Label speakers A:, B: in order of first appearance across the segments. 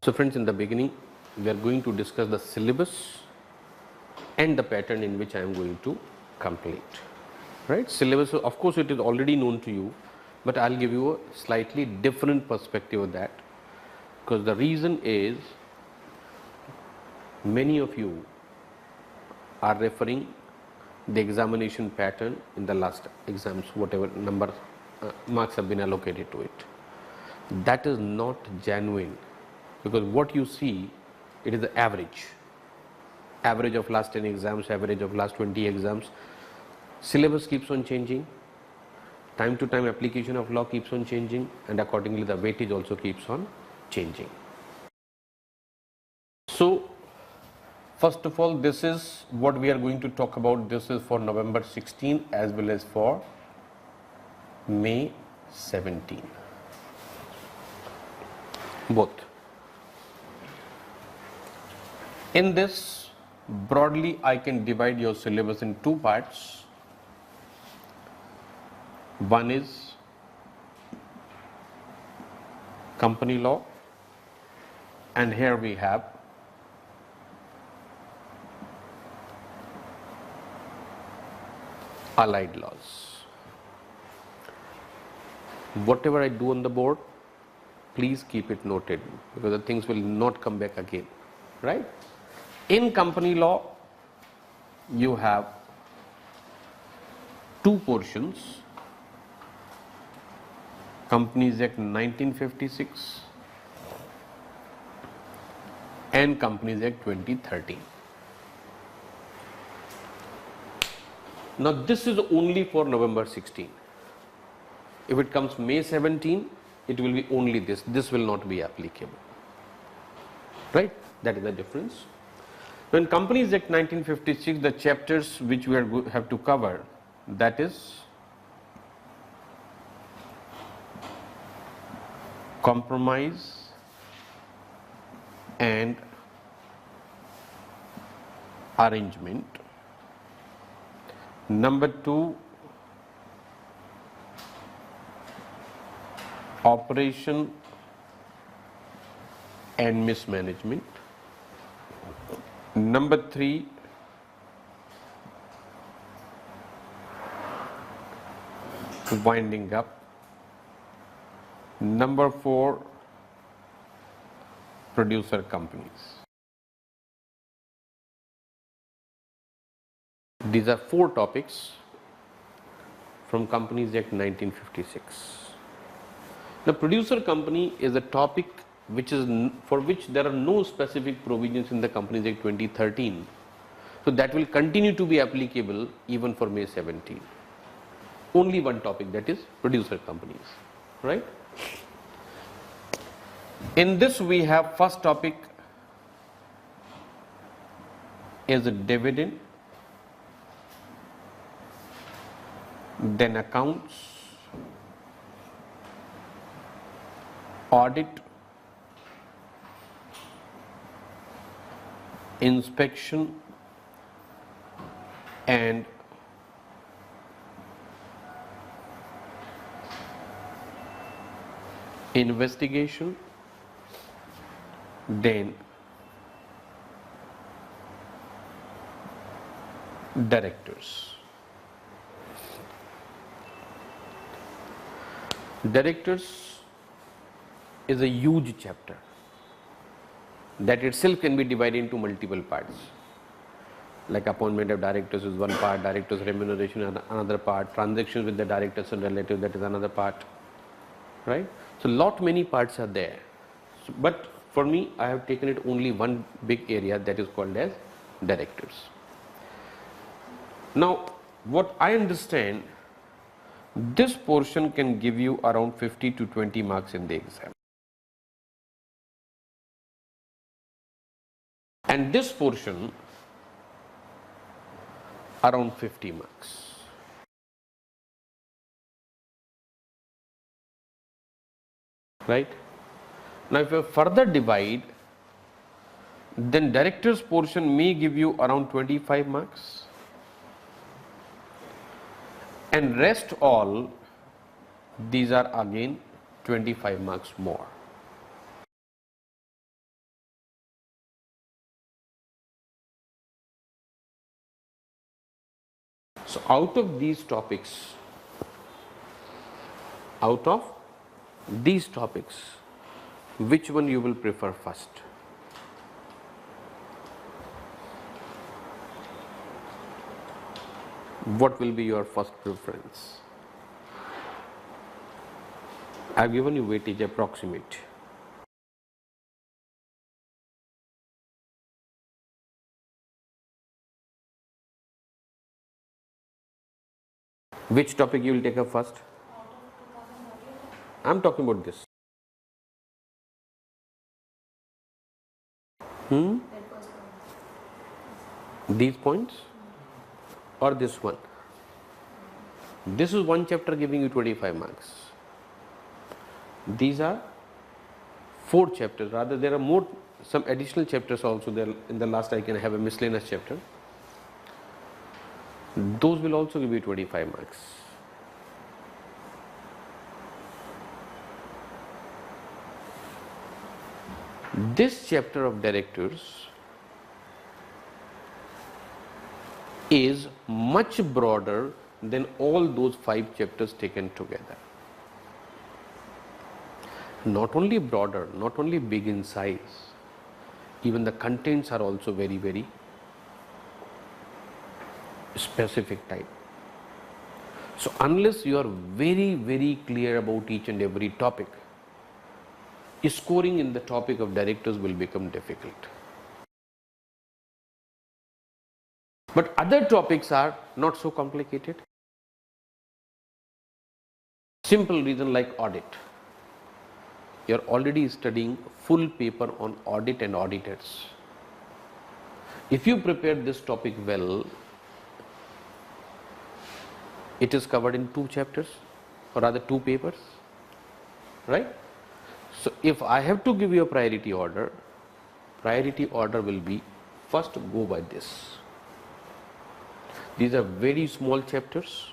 A: So friends, in the beginning we are going to discuss the syllabus and the pattern in which I am going to complete. Right? Syllabus, of course, it is already known to you, but I'll give you a slightly different perspective of that, because the reason is many of you are referring the examination pattern in the last exams, whatever number marks have been allocated to it. That is not genuine, because what you see, it is the average of last 10 exams, average of last 20 exams. Syllabus keeps on changing, time to time application of law keeps on changing, and accordingly the weightage also keeps on changing. So first of all, this is what we are going to talk about. This is for November 16 as well as for May 17, both. In this, broadly I can divide your syllabus in two parts. One is company law, and here we have allied laws. Whatever I do on the board, please keep it noted, because the things will not come back again, right? In company law, you have two portions: Companies Act 1956 and Companies Act 2013. Now this is only for November 16. If it comes May 17, it will be only this. This will not be applicable, right? That is the difference. When Companies Act 1956, the chapters which we have to cover, that is compromise and arrangement. Number 2, operation and mismanagement. Number 3, winding up. Number 4, producer companies. These are 4 topics from Companies Act 1956. The producer company is a topic for which there are no specific provisions in the Companies Act 2013. So that will continue to be applicable even for May 17. Only one topic, that is producer companies, right? In this we have first topic is a dividend, then accounts, audit, inspection, and investigation, then directors. Directors is a huge chapter that itself can be divided into multiple parts. Like appointment of directors is one part, directors remuneration is another part, transactions with the directors and relatives, that is another part, right? So many parts are there, but for me I have taken it only one big area, that is called as directors. Now what I understand, this portion can give you around 50 to 20 marks in the exam, and this portion around 50 marks. Right? Now if you further divide, then directors portion may give you around 25 marks, and rest all these are again 25 marks more. So out of these topics, which one you will prefer first? What will be your first preference? I have given you weightage approximate. Which topic you will take up first? I am talking about this. These points or this one? This is one chapter giving you 25 marks. These are 4 chapters. Rather, there are more, some additional chapters also there. In the last, I can have a miscellaneous chapter. Those will also give you 25 marks. This chapter of directors is much broader than all those 5 chapters taken together. Not only broader, not only big in size, even the contents are also very, very specific type. So unless you are very, very clear about each and every topic, scoring in the topic of directors will become difficult. But other topics are not so complicated. Simple reason like audit. You are already studying full paper on audit and auditors. If you prepare this topic well, it is covered in 2 chapters or rather 2 papers, right? So if I have to give you a priority order will be first go by this. These are very small chapters.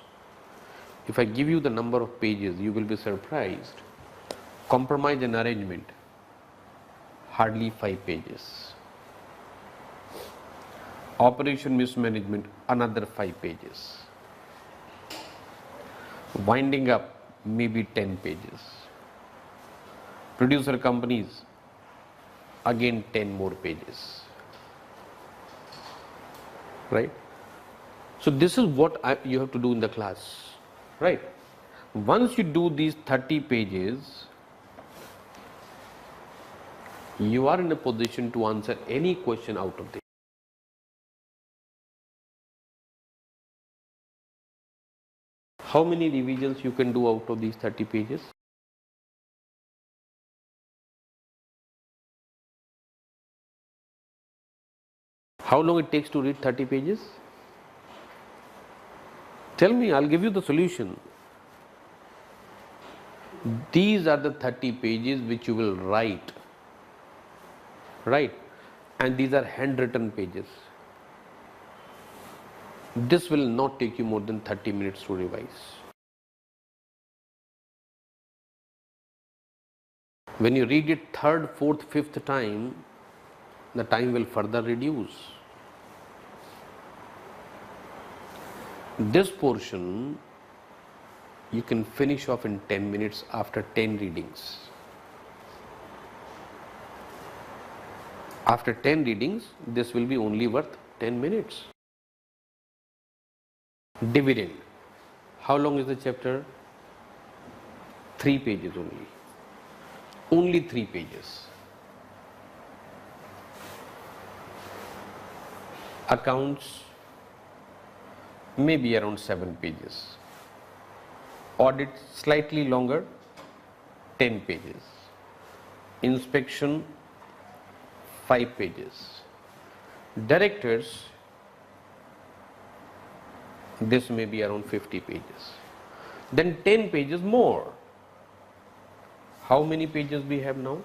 A: If I give you the number of pages, you will be surprised. Compromise and arrangement, hardly 5 pages. Operation mismanagement, another 5 pages. Winding up, maybe 10 pages. Producer companies, again 10 more pages. Right? So this is what you have to do in the class. Right? Once you do these 30 pages, you are in a position to answer any question out of this. How many revisions you can do out of these 30 pages? How long it takes to read 30 pages? Tell me, I'll give you the solution. These are the 30 pages which you will write, right? And these are handwritten pages. This will not take you more than 30 minutes to revise. When you read it 3rd, 4th, 5th time, the time will further reduce. This portion you can finish off in 10 minutes after 10 readings. After 10 readings, this will be only worth 10 minutes. Dividend. How long is the chapter? 3 pages only. Only 3 pages. Accounts, maybe around 7 pages. Audit, slightly longer, 10 pages. Inspection, 5 pages. Directors, this may be around 50 pages. Then 10 pages more. How many pages we have now?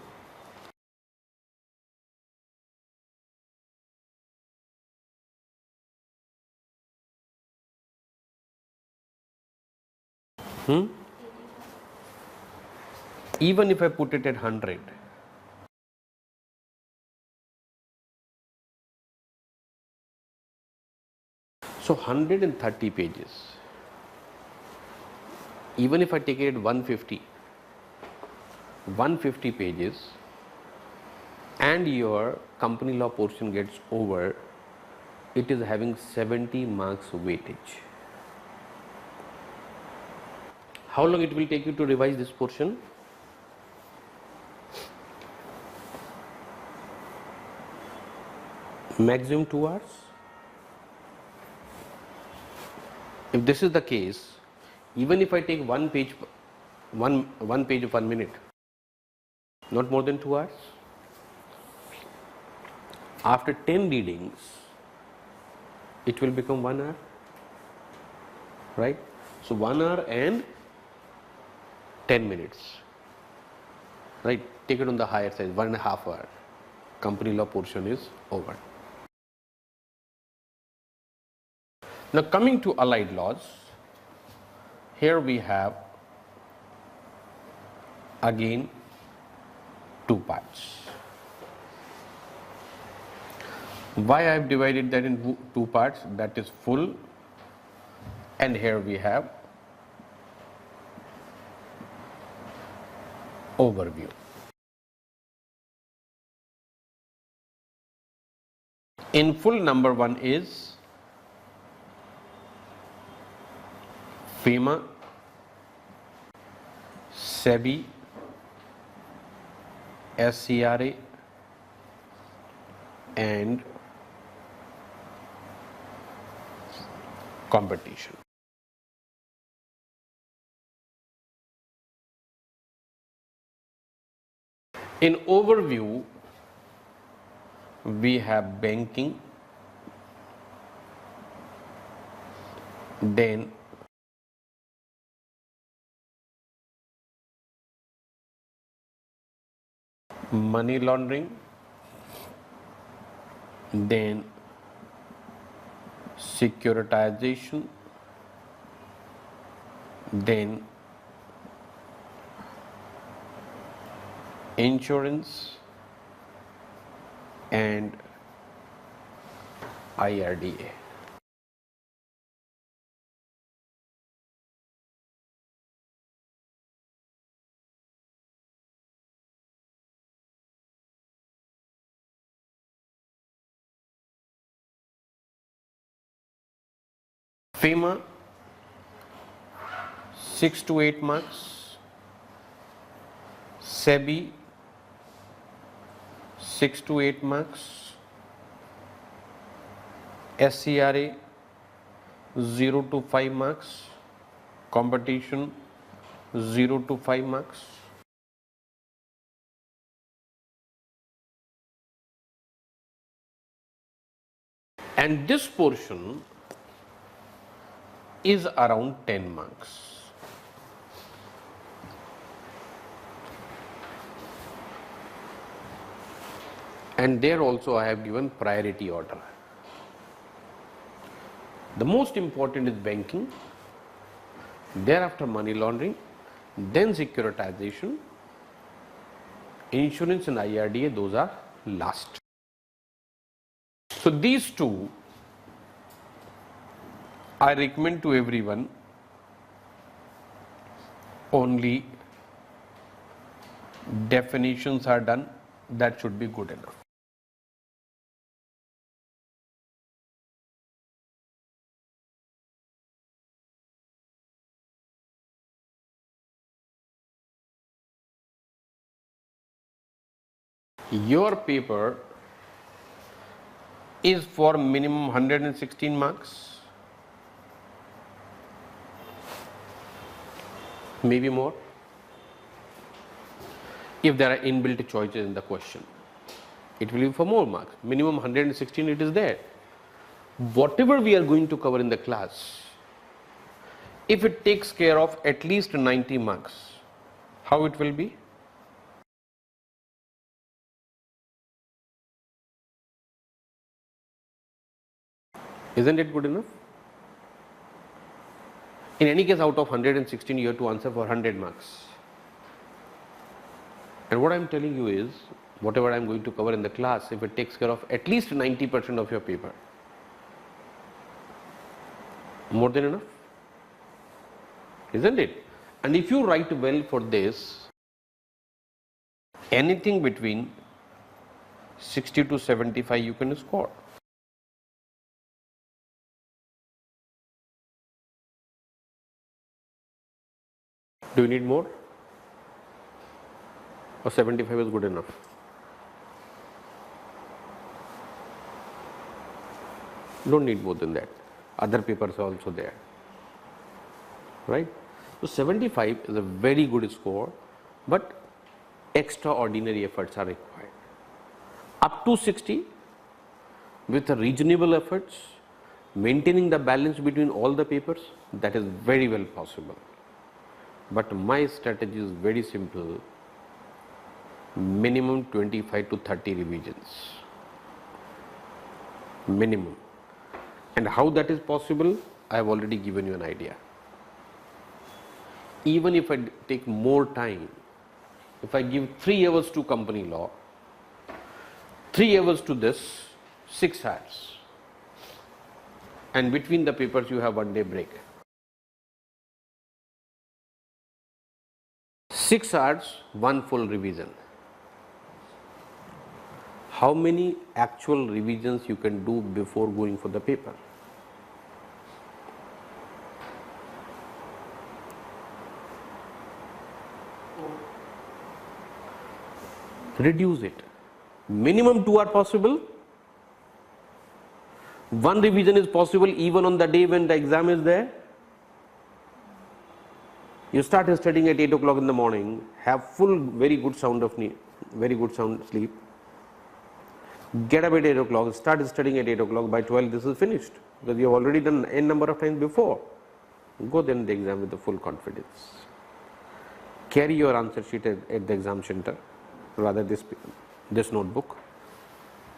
A: Even if I put it at 100, So 130 pages, even if I take it at 150 pages and your company law portion gets over, it is having 70 marks weightage. How long it will take you to revise this portion? Maximum 2 hours. If this is the case, even if I take one page of 1 minute, not more than 2 hours. After 10 readings, it will become 1 hour, right? So 1 hour and 10 minutes, right? Take it on the higher side, 1.5 hour. Company law portion is over. Now coming to allied laws, here we have again 2 parts. Why I have divided that in 2 parts? That is full, and here we have overview. In full, number 1 is FEMA, SEBI, SCRA and competition. In overview, we have banking, then money laundering, then securitization, then insurance and IRDA. FEMA 6 to 8 marks, SEBI 6 to 8 marks, SCRA 0 to 5 marks, competition 0 to 5 marks. And this portion is around 10 marks. And there also I have given priority order. The most important is banking, thereafter money laundering, then securitization, insurance and IRDA, those are last. So these two I recommend to everyone, only definitions are done, that should be good enough. Your paper is for minimum 116 marks, maybe more, if there are inbuilt choices in the question. It will be for more marks. Minimum 116 it is there. Whatever we are going to cover in the class, if it takes care of at least 90 marks, how it will be? Isn't it good enough? In any case, out of 116, you have to answer for 100 marks. And what I am telling you is, whatever I am going to cover in the class, if it takes care of at least 90% of your paper, More than enough, isn't it? And if you write well for this, anything between 60 to 75 you can score. Do you need more? Or 75 is good enough? Don't need more than that. Other papers are also there, right? So 75 is a very good score, but extraordinary efforts are required. Up to 60, with a reasonable efforts, maintaining the balance between all the papers, that is very well possible. But my strategy is very simple: minimum 25 to 30 revisions, minimum. And how that is possible, I have already given you an idea. Even if I take more time, if I give 3 hours to company law, 3 hours to this, 6 hours, and between the papers you have 1 day break. 6 hours, 1 full revision. How many actual revisions you can do before going for the paper? Reduce it. Minimum 2 are possible. 1 revision is possible even on the day when the exam is there. You start studying at 8 o'clock in the morning, have full, very good sound sleep. Get up at 8 o'clock, start studying at 8 o'clock, by 12 this is finished, because you have already done n number of times before. Go then the exam with the full confidence. Carry your answer sheet at the exam center, rather this notebook.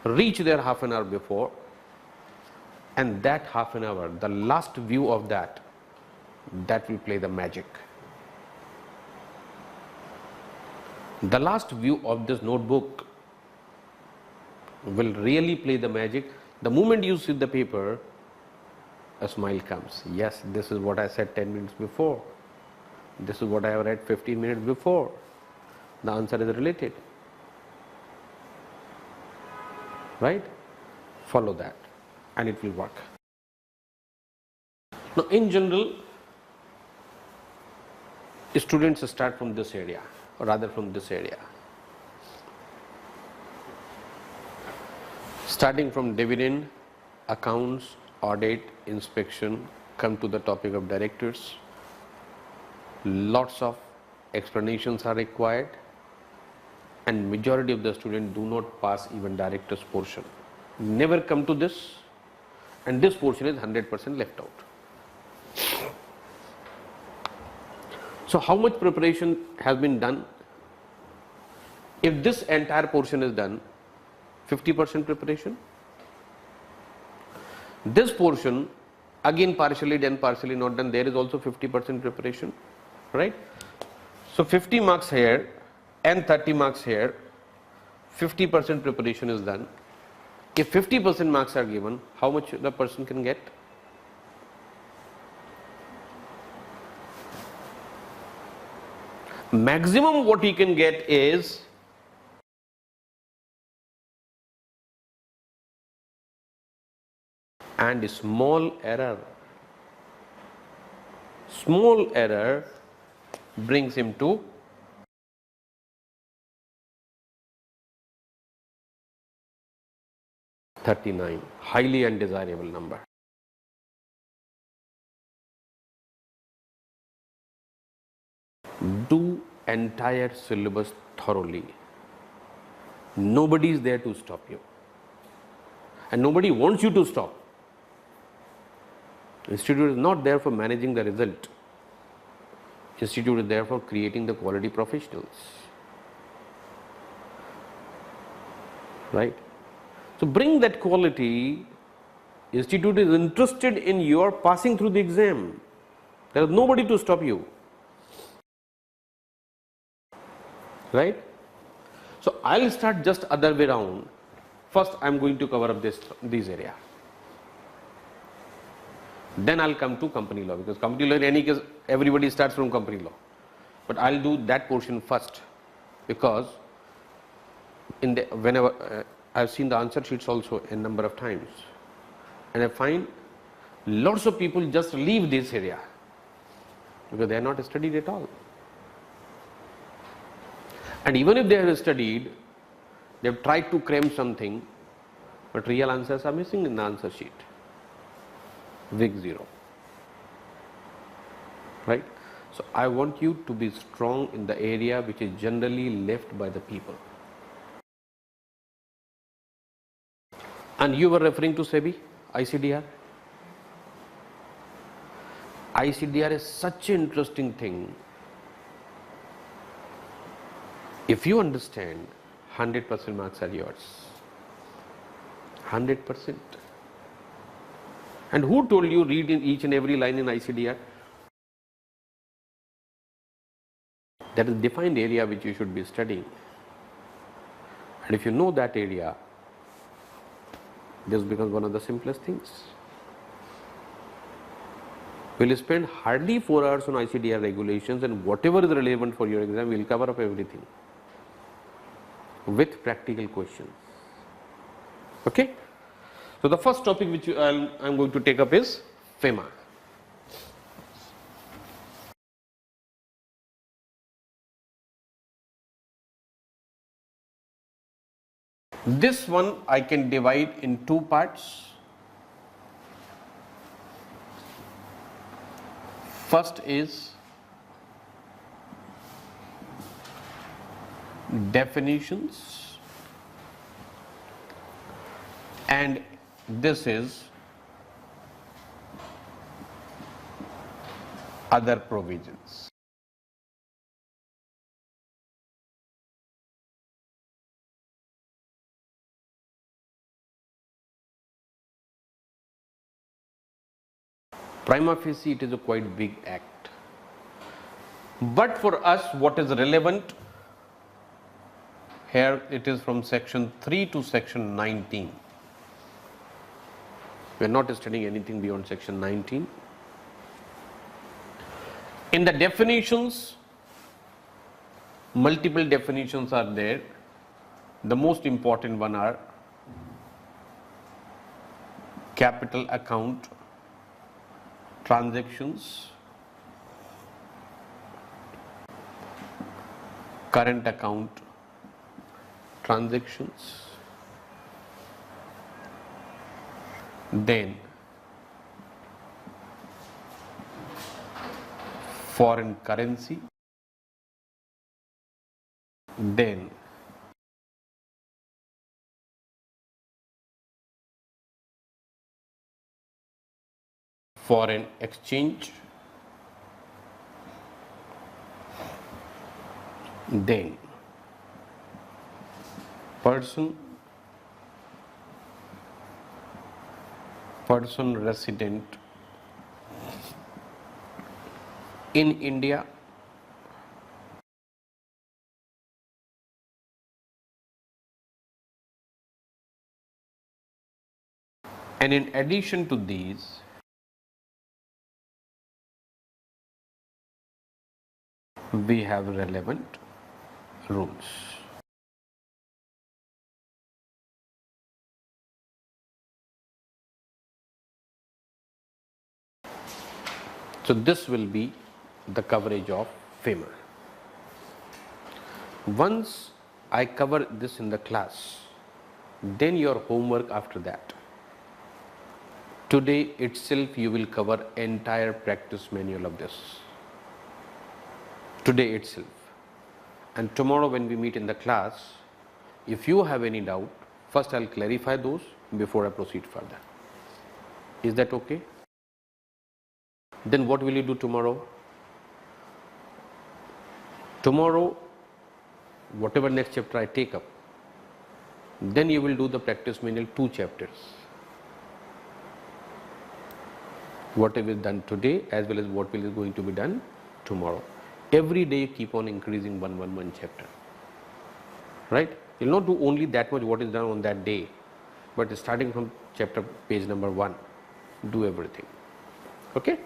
A: Reach there half an hour before, and that half an hour, the last view of that will play the magic. The last view of this notebook will really play the magic. The moment you see the paper, a smile comes. Yes, this is what I said 10 minutes before. This is what I have read 15 minutes before. The answer is related. Right? Follow that and it will work. Now, in general, students start from this area, or rather from this area. Starting from dividend, accounts, audit, inspection, come to the topic of directors. Lots of explanations are required, and majority of the students do not pass even directors portion. Never come to this, and this portion is 100% left out. So how much preparation has been done? If this entire portion is done, 50% preparation. This portion again partially done, partially not done, there is also 50% preparation, right? So 50 marks here and 30 marks here, 50% preparation is done. If 50% marks are given, how much the person can get? Maximum what he can get is and small error brings him to 39, highly undesirable number. Do entire syllabus thoroughly. Nobody is there to stop you, and nobody wants you to stop. Institute is not there for managing the result. Institute is there for creating the quality professionals. Right? So bring that quality. Institute is interested in your passing through the exam. There is nobody to stop you. Right? So I'll start just other way around. First, I'm going to cover up these area. Then I'll come to company law, because company law in any case everybody starts from company law. But I'll do that portion first, because whenever I've seen the answer sheets also a number of times, and I find lots of people just leave this area because they are not studied at all. And even if they have studied, they have tried to cram something, but real answers are missing in the answer sheet. Big zero. Right? So I want you to be strong in the area which is generally left by the people. And you were referring to SEBI, ICDR. ICDR is such an interesting thing. If you understand, 100% marks are yours. 100%. And who told you read in each and every line in ICDR? That is defined area which you should be studying. And if you know that area, this becomes one of the simplest things. We will spend hardly 4 hours on ICDR regulations, and whatever is relevant for your exam, we will cover up everything with practical questions. Okay? So the first topic which I am going to take up is FEMA. This one I can divide in two parts. First is definitions, and this is other provisions. Prima facie, it is a quite big act. But for us, what is relevant here, it is from section 3 to section 19. We are not studying anything beyond section 19. In the definitions, multiple definitions are there. The most important one are capital account transactions, current account transactions, then foreign currency, then foreign exchange, then person resident in India, and in addition to these, we have relevant rules. So this will be the coverage of FEMA. Once I cover this in the class, then your homework after that. Today itself you will cover entire practice manual of this. Today itself. And tomorrow when we meet in the class, if you have any doubt, first I'll clarify those before I proceed further. Is that okay? Then what will you do tomorrow? Tomorrow, whatever next chapter I take up, then you will do the practice manual 2 chapters. Whatever is done today as well as what is going to be done tomorrow. Every day keep on increasing one chapter. Right? You will not do only that much what is done on that day, but starting from chapter page number 1, do everything. Okay.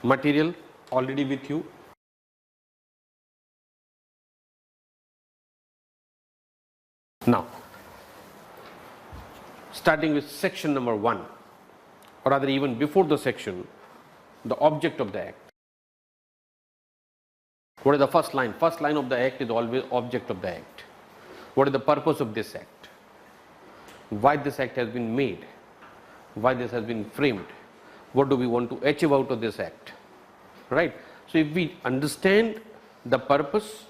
A: Material already with you. Now, starting with section number 1, or rather even before the section, the object of the act. What is the first line? First line of the act is always object of the act. What is the purpose of this act? Why this act has been made? Why this has been framed? What do we want to achieve out of this act? Right? So if we understand the purpose,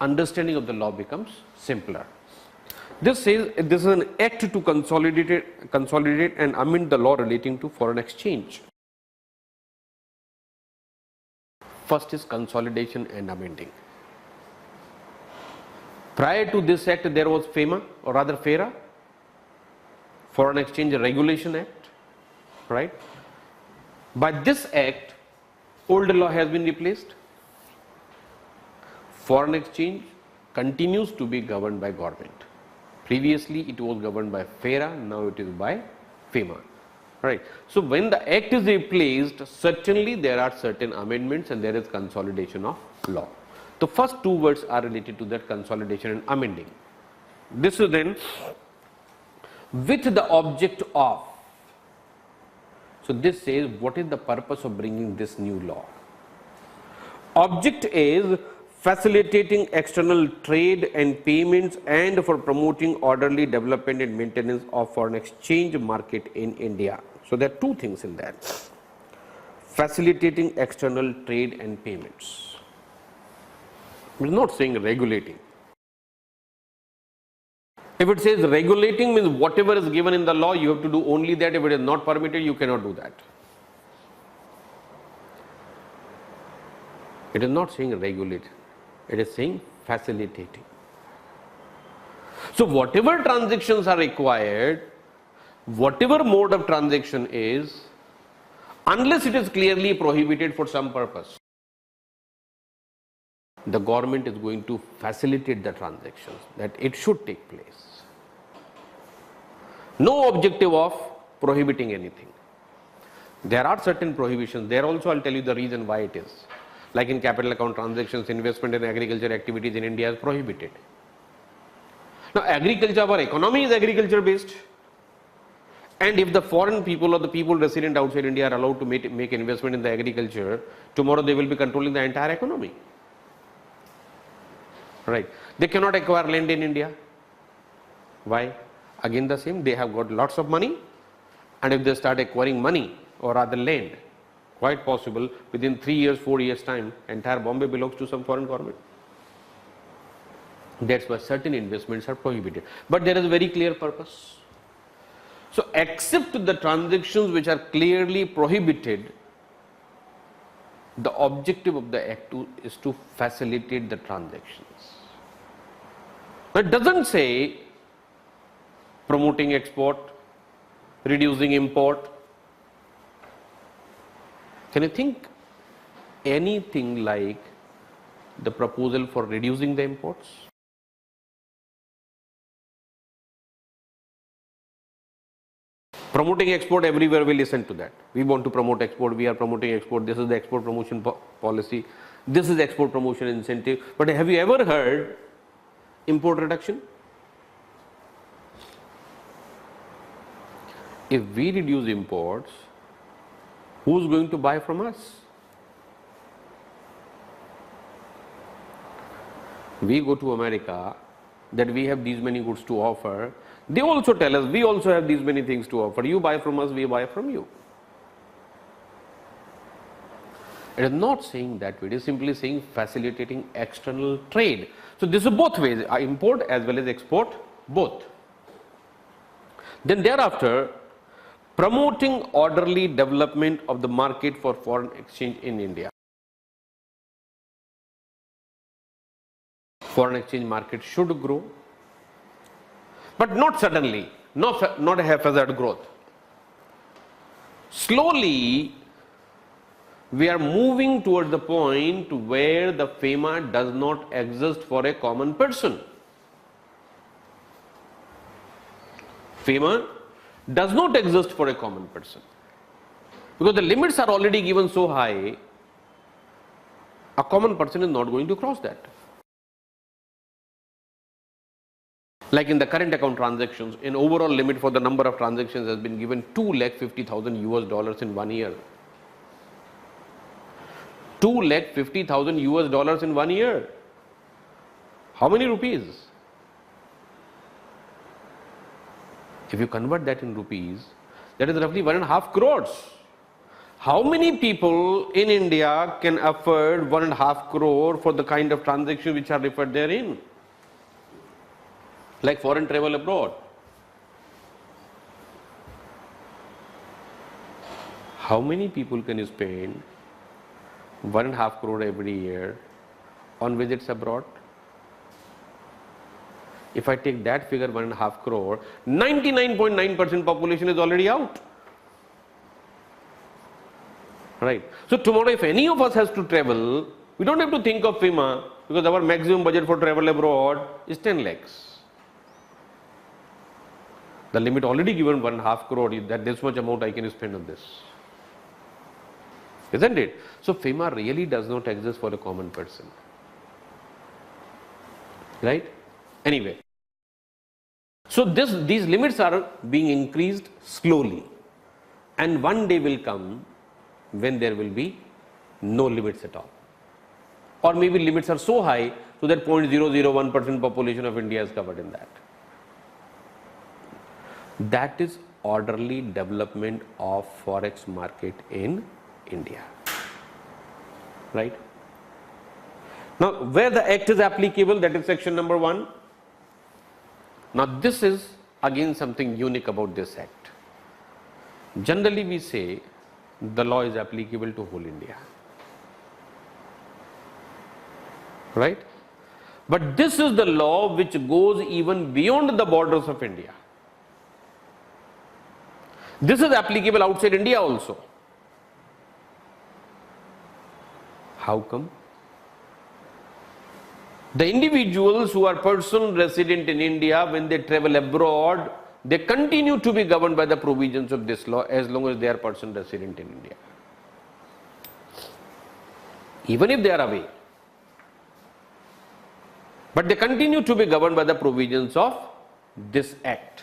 A: understanding of the law becomes simpler. This says this is an act to consolidate and amend the law relating to foreign exchange. First is consolidation and amending. Prior to this act, there was FEMA, or rather FERA, Foreign Exchange Regulation Act, right? By this act, old law has been replaced. Foreign exchange continues to be governed by government. Previously, it was governed by FERA, now it is by FEMA. Right. So when the act is replaced, certainly there are certain amendments and there is consolidation of law. The first two words are related to that, consolidation and amending. This is then with the object of. So this says what is the purpose of bringing this new law. Object is facilitating external trade and payments and for promoting orderly development and maintenance of foreign exchange market in India. So there are two things in that. Facilitating external trade and payments. It is not saying regulating. If it says regulating, means whatever is given in the law, you have to do only that. If it is not permitted, you cannot do that. It is not saying regulate. It is saying facilitating. So whatever transactions are required, whatever mode of transaction is, unless it is clearly prohibited for some purpose, the government is going to facilitate the transactions, that it should take place. No objective of prohibiting anything. There are certain prohibitions. There also I'll tell you the reason why it is. Like in capital account transactions, investment in agriculture activities in India is prohibited. Now agriculture, our economy is agriculture based. And if the foreign people or the people resident outside India are allowed to make investment in the agriculture, tomorrow they will be controlling the entire economy. Right. They cannot acquire land in India. Why? Again the same, they have got lots of money, and if they start acquiring money or rather land, quite possible within 3 years, 4 years time, entire Bombay belongs to some foreign government. That's why certain investments are prohibited. But there is a very clear purpose. So except the transactions which are clearly prohibited, the objective of the act is to facilitate the transactions. It doesn't say promoting export, reducing import. Can you think anything like the proposal for reducing the imports? Promoting export, everywhere we listen to that. We want to promote export, we are promoting export, this is the export promotion policy, this is export promotion incentive. But have you ever heard import reduction? If we reduce imports, who is going to buy from us? We go to America, that we have these many goods to offer. They also tell us, we also have these many things to offer. You buy from us, we buy from you. It is not saying that way. It is simply saying facilitating external trade. So this is both ways, import as well as export, both. Then thereafter, promoting orderly development of the market for foreign exchange in India. Foreign exchange market should grow, but not suddenly, not a haphazard growth. Slowly, we are moving towards the point where the FEMA does not exist for a common person. FEMA does not exist for a common person. Because the limits are already given so high, a common person is not going to cross that. Like in the current account transactions, an overall limit for the number of transactions has been given $250,000 US in 1 year. $250,000 US in 1 year. How many rupees? If you convert that in rupees, that is roughly 1.5 crores. How many people in India can afford 1.5 crore for the kind of transactions which are referred therein? Like foreign travel abroad. How many people can you spend 1.5 crore every year on visits abroad? If I take that figure 1.5 crore, 99.9% population is already out. Right. So tomorrow if any of us has to travel, we don't have to think of FEMA because our maximum budget for travel abroad is 10 lakhs. The limit already given 1.5 crore is that this much amount I can spend on this. Isn't it? So FEMA really does not exist for a common person. Right? Anyway. So these limits are being increased slowly, and one day will come when there will be no limits at all, or maybe limits are so high so that 0.001% population of India is covered in that. That is orderly development of forex market in India. Right? Now where the act is applicable, that is section number 1. Now this is again something unique about this act. Generally we say the law is applicable to whole India. Right? But this is the law which goes even beyond the borders of India. This is applicable outside India also. How come? The individuals who are person resident in India, when they travel abroad, they continue to be governed by the provisions of this law as long as they are person resident in India. Even if they are away. But they continue to be governed by the provisions of this act.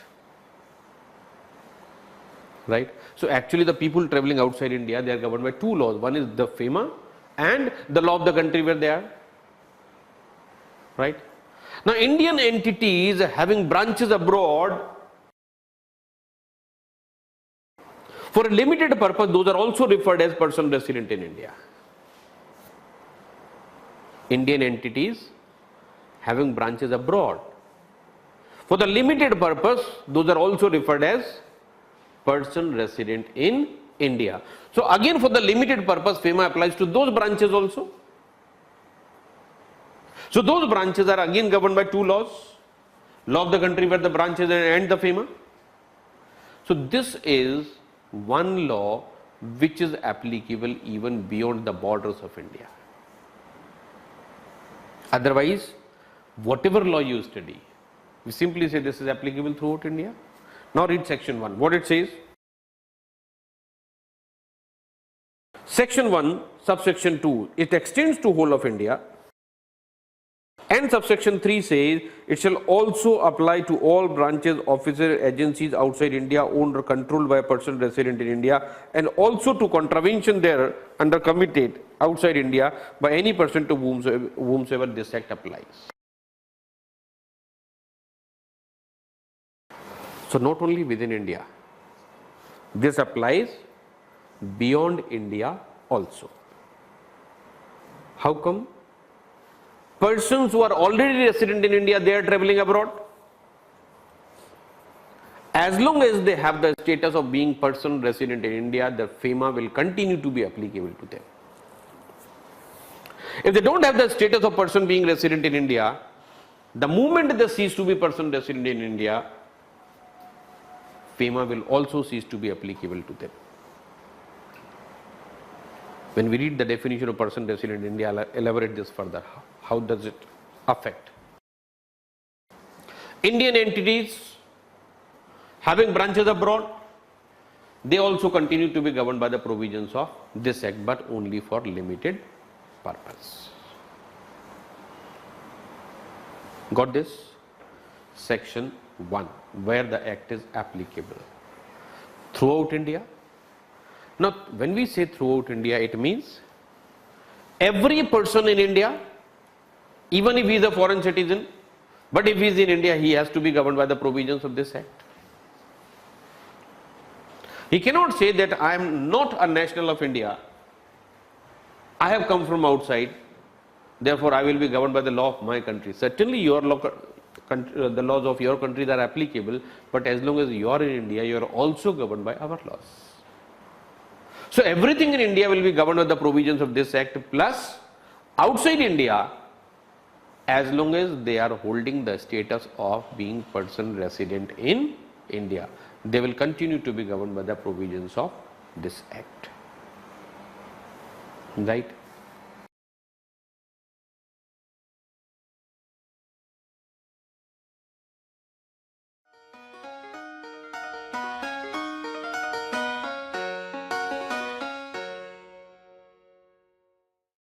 A: Right? So actually the people traveling outside India, they are governed by 2 laws. One is the FEMA and the law of the country where they are. Right? Now Indian entities having branches abroad, for a limited purpose, those are also referred as person resident in India. Indian entities having branches abroad, for the limited purpose, those are also referred as person resident in India. So again for the limited purpose, FEMA applies to those branches also. So those branches are again governed by 2 laws, law of the country where the branch is and the FEMA. So this is one law which is applicable even beyond the borders of India. Otherwise, whatever law you study, we simply say this is applicable throughout India. Now read section 1. What it says? Section 1, subsection 2, it extends to whole of India. And subsection 3 says it shall also apply to all branches, offices, agencies outside India owned or controlled by a person resident in India, and also to contravention there under committed outside India by any person to whomsoever this act applies. So not only within India, this applies beyond India also. How come? Persons who are already resident in India, they are traveling abroad. As long as they have the status of being person resident in India, the FEMA will continue to be applicable to them. If they don't have the status of person being resident in India, the moment they cease to be person resident in India, FEMA will also cease to be applicable to them. When we read the definition of person resident in India, I'll elaborate this further. How does it affect? Indian entities having branches abroad, they also continue to be governed by the provisions of this act, but only for limited purpose. Got this? Section 1, where the act is applicable throughout India. Now, when we say throughout India, it means every person in India, even if he is a foreign citizen, but if he is in India, he has to be governed by the provisions of this act. He cannot say that I am not a national of India, I have come from outside, therefore I will be governed by the law of my country. Certainly your the laws of your country are applicable, but as long as you are in India, you are also governed by our laws. So everything in India will be governed by the provisions of this act, plus outside India, as long as they are holding the status of being person resident in India, they will continue to be governed by the provisions of this act. Right?